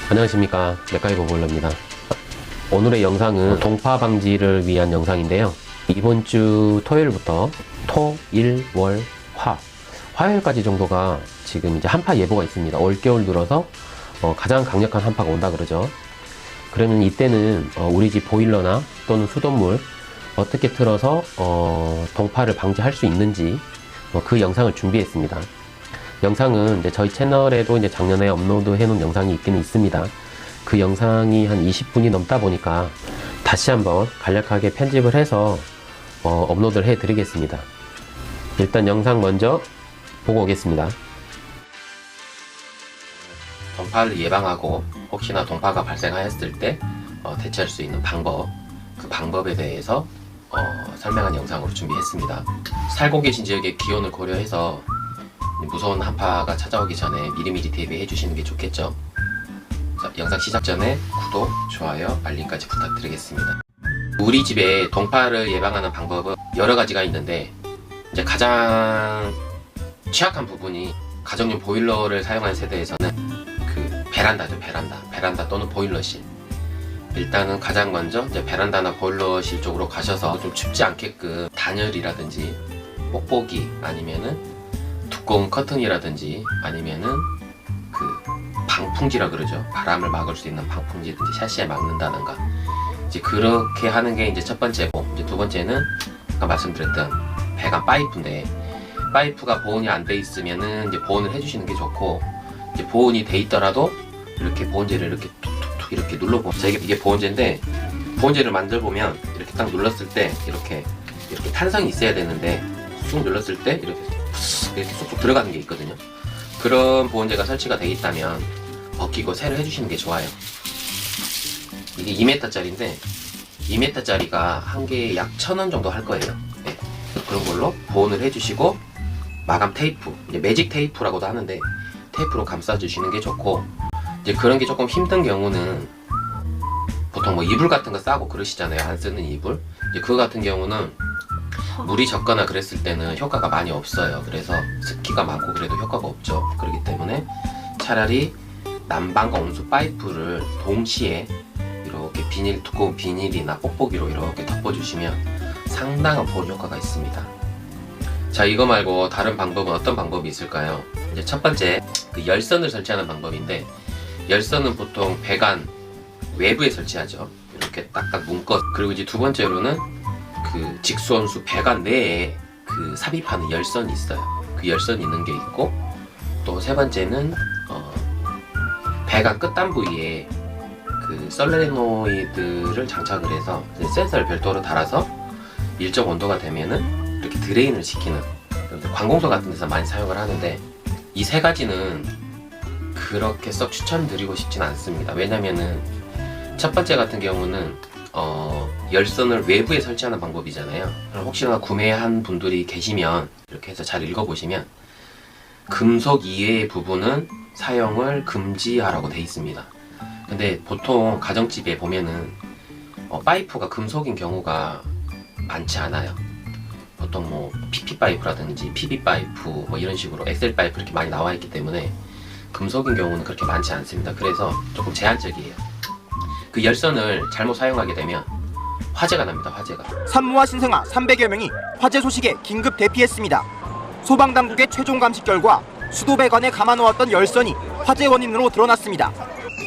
안녕하십니까, 맥가이버 보일러입니다. 오늘의 영상은 동파 방지를 위한 영상인데요. 이번 주 토요일부터 토, 일, 월, 화요일까지 정도가 지금 이제 한파 예보가 있습니다. 올겨울 들어서 가장 강력한 한파가 온다 그러죠. 그러면 이때는 우리 집 보일러나 또는 수돗물 어떻게 틀어서 동파를 방지할 수 있는지 그 영상을 준비했습니다. 영상은 이제 저희 채널에도 이제 작년에 업로드 해놓은 영상이 있기는 있습니다. 그 영상이 한 20분이 넘다 보니까 다시 한번 간략하게 편집을 해서 업로드를 해 드리겠습니다. 일단 영상 먼저 보고 오겠습니다. 동파를 예방하고 혹시나 동파가 발생하였을 때 대처할 수 있는 방법, 그 방법에 대해서 설명한 영상으로 준비했습니다. 살고 계신 지역의 기온을 고려해서 무서운 한파가 찾아오기 전에 미리미리 대비해 주시는 게 좋겠죠. 자, 영상 시작 전에 구독, 좋아요, 알림까지 부탁드리겠습니다. 우리 집에 동파를 예방하는 방법은 여러 가지가 있는데, 이제 가장 취약한 부분이 가정용 보일러를 사용하는 세대에서는 그 베란다죠. 베란다 또는 보일러실. 일단은 가장 먼저 이제 베란다나 보일러실 쪽으로 가셔서 좀 춥지 않게끔 단열이라든지 뽁뽁이 아니면은 두꺼운 커튼이라든지 아니면은 그 방풍지라 그러죠. 바람을 막을 수 있는 방풍지든지 샤시에 막는다던가, 이제 그렇게 하는 게 이제 첫 번째고, 이제 두 번째는 아까 말씀드렸던 배관 파이프인데, 파이프가 보온이 안 돼 있으면은 이제 보온을 해주시는 게 좋고, 이제 보온이 돼 있더라도 이렇게 보온제를 이렇게 툭툭툭 이렇게 눌러보면, 제가 이게 보온제인데, 보온제를 만들어 보면 이렇게 딱 눌렀을 때 이렇게 탄성이 있어야 되는데, 쑥 눌렀을 때 이렇게 쏙쏙 들어가는 게 있거든요. 그런 보온제가 설치가 되어 있다면 벗기고 새로 해주시는 게 좋아요. 이게 2m짜리인데 2m짜리가 한 개에 약 1,000원 정도 할 거예요. 네. 그런 걸로 보온을 해주시고, 마감 테이프, 이제 매직 테이프라고도 하는데 테이프로 감싸주시는 게 좋고, 이제 그런 게 조금 힘든 경우는 보통 뭐 이불 같은 거 싸고 그러시잖아요. 안 쓰는 이불. 이제 그거 같은 경우는 물이 적거나 그랬을 때는 효과가 많이 없어요. 그래서 습기가 많고 그래도 효과가 없죠. 그렇기 때문에 차라리 난방과 온수 파이프를 동시에 이렇게 두꺼운 비닐이나 뽁뽁이로 이렇게 덮어주시면 상당한 보온 효과가 있습니다. 자, 이거 말고 다른 방법은 어떤 방법이 있을까요? 이제 첫 번째, 그 열선을 설치하는 방법인데, 열선은 보통 배관 외부에 설치하죠. 이렇게 딱딱 묶어. 그리고 이제 두 번째로는 그 직수원수 배관 내에 그 삽입하는 열선이 있어요. 그 열선이 있는 게 있고, 또 세 번째는 배관 끝단 부위에 그 솔레노이드를 장착을 해서 센서를 별도로 달아서 일정 온도가 되면은 이렇게 드레인을 시키는, 관공서 같은 데서 많이 사용을 하는데, 이 세 가지는 그렇게 썩 추천드리고 싶진 않습니다. 왜냐면은 첫 번째 같은 경우는 열선을 외부에 설치하는 방법이잖아요. 혹시나 구매한 분들이 계시면 이렇게 해서 잘 읽어보시면 금속 이외의 부분은 사용을 금지하라고 돼 있습니다. 근데 보통 가정집에 보면은 파이프가 금속인 경우가 많지 않아요. 보통 뭐 PP 파이프라든지 PB 파이프 뭐 이런 식으로 엑셀 파이프 이렇게 많이 나와 있기 때문에 금속인 경우는 그렇게 많지 않습니다. 그래서 조금 제한적이에요. 그 열선을 잘못 사용하게 되면 화재가 납니다. 화재가. 산모와 신생아 300여 명이 화재 소식에 긴급 대피했습니다. 소방당국의 최종 감식 결과 수도 배관에 감아놓았던 열선이 화재 원인으로 드러났습니다.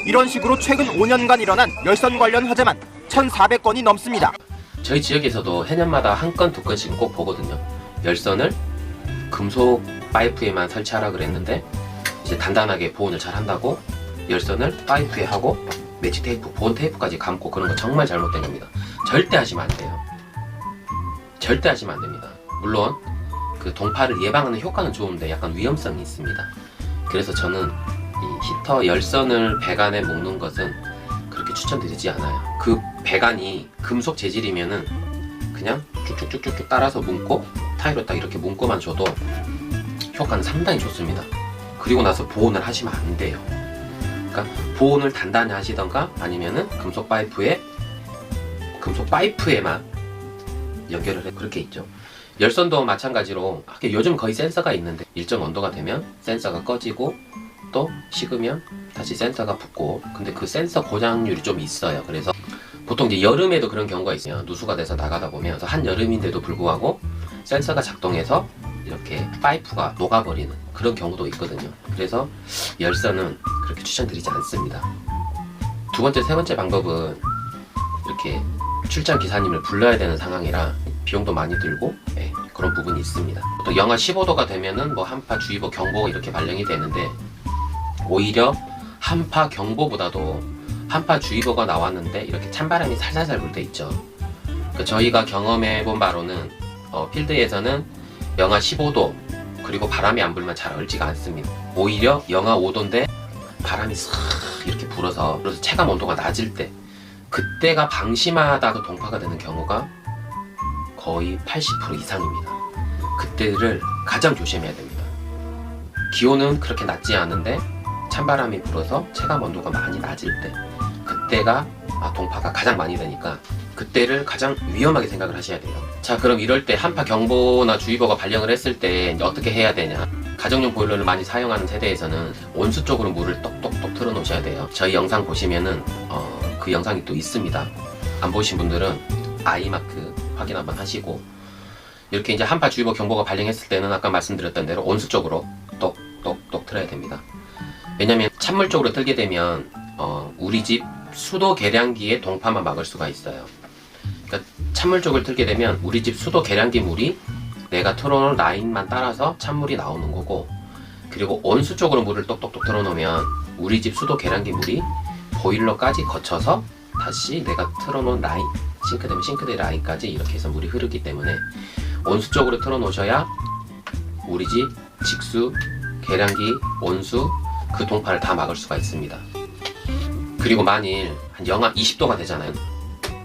이런 식으로 최근 5년간 일어난 열선 관련 화재만 1,400건이 넘습니다. 저희 지역에서도 해년마다 한 건, 두 건씩은 꼭 보거든요. 열선을 금속 파이프에만 설치하라 그랬는데, 이제 단단하게 보온을 잘 한다고 열선을 파이프에 하고 매직 테이프, 보온 테이프까지 감고, 그런 거 정말 잘못된 겁니다. 절대 하시면 안 돼요. 절대 하시면 안 됩니다. 물론 그 동파를 예방하는 효과는 좋은데 약간 위험성이 있습니다. 그래서 저는 이 히터 열선을 배관에 묶는 것은 그렇게 추천드리지 않아요. 그 배관이 금속 재질이면은 그냥 쭉쭉쭉쭉 따라서 묶고 타일로 딱 이렇게 묶고만 줘도 효과는 상당히 좋습니다. 그리고 나서 보온을 하시면 안 돼요. 그러니까 보온을 단단히 하시던가, 아니면은 금속 파이프에만 연결을 해. 그렇게 있죠. 열선도 마찬가지로 요즘 거의 센서가 있는데, 일정 온도가 되면 센서가 꺼지고 또 식으면 다시 센서가 붙고, 근데 그 센서 고장률이 좀 있어요. 그래서 보통 이제 여름에도 그런 경우가 있어요. 누수가 돼서 나가다 보면 한 여름인데도 불구하고 센서가 작동해서 이렇게 파이프가 녹아버리는 그런 경우도 있거든요. 그래서 열선은 그렇게 추천드리지 않습니다. 두 번째, 세 번째 방법은 이렇게 출장 기사님을 불러야 되는 상황이라 비용도 많이 들고 그런 부분이 있습니다. 보통 영하 15도가 되면은 뭐 한파 주의보 경보 이렇게 발령이 되는데, 오히려 한파 경보보다도 한파 주의보가 나왔는데 이렇게 찬바람이 살살살 불 때 있죠. 그러니까 저희가 경험해 본 바로는 필드에서는 영하 15도 그리고 바람이 안 불면 잘 얼지가 않습니다. 오히려 영하 5도인데 바람이 싹 이렇게 불어서, 그래서 체감 온도가 낮을 때, 그때가 방심하다가 동파가 되는 경우가 거의 80% 이상입니다. 그때를 가장 조심해야 됩니다. 기온은 그렇게 낮지 않은데 찬바람이 불어서 체감 온도가 많이 낮을 때, 그때가 동파가 가장 많이 되니까 그때를 가장 위험하게 생각을 하셔야 돼요. 자, 그럼 이럴 때 한파 경보나 주의보가 발령을 했을 때 이제 어떻게 해야 되냐. 가정용 보일러를 많이 사용하는 세대에서는 온수 쪽으로 물을 똑똑똑 틀어 놓으셔야 돼요. 저희 영상 보시면은 그 영상이 또 있습니다. 안 보신 분들은 아이마크 확인 한번 하시고, 이렇게 이제 한파 주의보 경보가 발령했을 때는 아까 말씀드렸던 대로 온수 쪽으로 똑똑똑 틀어야 됩니다. 왜냐면 찬물 쪽으로 틀게 되면 우리 집 수도 계량기의 동파만 막을 수가 있어요. 그러니까 찬물 쪽을 틀게 되면 우리 집 수도 계량기 물이 내가 틀어놓은 라인만 따라서 찬물이 나오는 거고, 그리고 온수 쪽으로 물을 똑똑똑 틀어놓으면 우리 집 수도 계량기 물이 보일러까지 거쳐서 다시 내가 틀어놓은 라인, 싱크대면 싱크대 라인까지 이렇게 해서 물이 흐르기 때문에 온수 쪽으로 틀어놓으셔야 우리 집 직수, 계량기, 온수 그 동파를 다 막을 수가 있습니다. 그리고 만일 한 영하 20도가 되잖아요.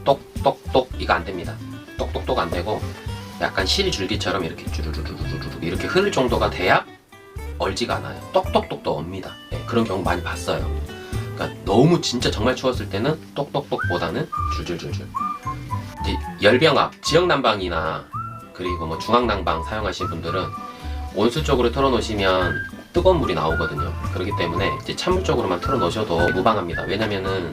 똑똑똑 이거 안 됩니다. 똑똑똑 안 되고 약간 실줄기처럼 이렇게 주르르르르르 이렇게 흐를 정도가 돼야 얼지가 않아요. 똑똑똑도 옵니다. 그런 경우 많이 봤어요. 그러니까 너무 진짜 정말 추웠을 때는 똑똑똑보다는 줄줄줄줄. 이제 열병합, 지역난방이나 그리고 뭐 중앙난방 사용하신 분들은 온수 쪽으로 틀어놓으시면 뜨거운 물이 나오거든요. 그렇기 때문에 이제 찬물 쪽으로만 틀어놓으셔도 무방합니다. 왜냐면은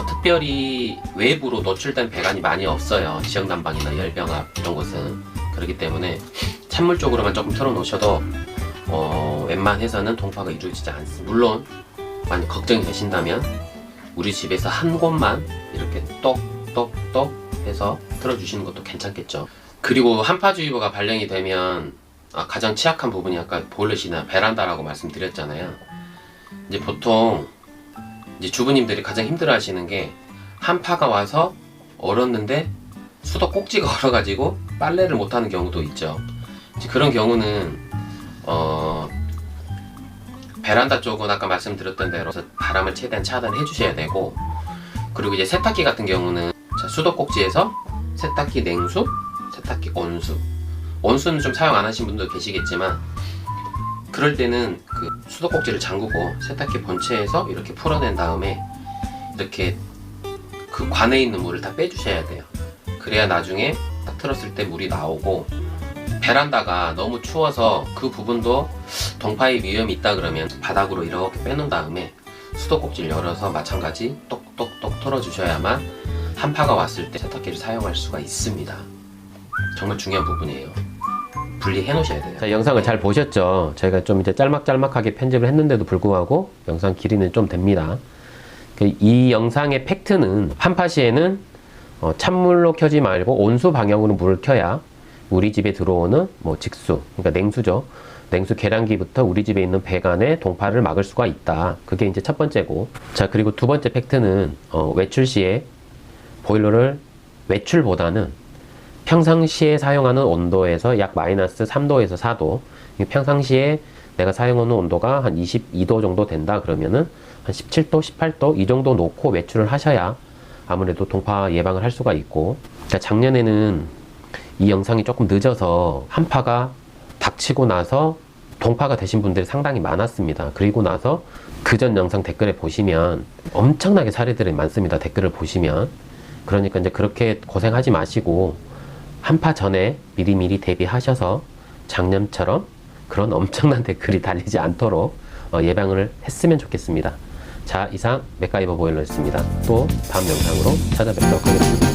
특별히 외부로 노출된 배관이 많이 없어요. 지역난방이나 열병합 이런 곳은. 그렇기 때문에 찬물 쪽으로만 조금 틀어놓으셔도 웬만해서는 동파가 이루어지지 않습니다. 물론 만약 걱정이 되신다면 우리 집에서 한 곳만 이렇게 똑똑똑 해서 틀어주시는 것도 괜찮겠죠. 그리고 한파주의보가 발령이 되면 가장 취약한 부분이 아까 보일러실이나 베란다라고 말씀드렸잖아요. 이제 보통 이제 주부님들이 가장 힘들어하시는 게 한파가 와서 얼었는데 수도 꼭지가 얼어가지고 빨래를 못하는 경우도 있죠. 이제 그런 경우는 베란다 쪽은 아까 말씀드렸던 대로 바람을 최대한 차단해 주셔야 되고, 그리고 이제 세탁기 같은 경우는 수도 꼭지에서 세탁기 냉수, 세탁기 온수, 온수는 좀 사용 안 하신 분도 계시겠지만 그럴 때는 그 수도 꼭지를 잠그고 세탁기 본체에서 이렇게 풀어낸 다음에 이렇게 그 관에 있는 물을 다 빼주셔야 돼요. 그래야 나중에 딱 틀었을 때 물이 나오고, 베란다가 너무 추워서 그 부분도 동파의 위험이 있다 그러면 바닥으로 이렇게 빼놓은 다음에 수도 꼭지를 열어서 마찬가지 똑똑똑 털어주셔야만 한파가 왔을 때 세탁기를 사용할 수가 있습니다. 정말 중요한 부분이에요. 분리해 놓으셔야 돼요. 자, 영상을 잘 보셨죠? 저희가 좀 이제 짤막짤막하게 편집을 했는데도 불구하고 영상 길이는 좀 됩니다. 이 영상의 팩트는 한파 시에는 찬물로 켜지 말고 온수 방향으로 물을 켜야 우리 집에 들어오는 뭐 직수, 그러니까 냉수죠. 냉수 계량기부터 우리 집에 있는 배관의 동파를 막을 수가 있다. 그게 이제 첫 번째고. 자, 그리고 두 번째 팩트는 외출 시에 보일러를 외출보다는 평상시에 사용하는 온도에서 약 마이너스 3도에서 4도, 평상시에 내가 사용하는 온도가 한 22도 정도 된다 그러면은 한 17도, 18도 이 정도 놓고 외출을 하셔야 아무래도 동파 예방을 할 수가 있고. 그러니까 작년에는 이 영상이 조금 늦어서 한파가 닥치고 나서 동파가 되신 분들이 상당히 많았습니다. 그리고 나서 그전 영상 댓글에 보시면 엄청나게 사례들이 많습니다. 댓글을 보시면. 그러니까 이제 그렇게 고생하지 마시고 한파 전에 미리미리 대비하셔서 작년처럼 그런 엄청난 댓글이 달리지 않도록 예방을 했으면 좋겠습니다. 자, 이상 맥가이버 보일러였습니다. 또 다음 영상으로 찾아뵙도록 하겠습니다.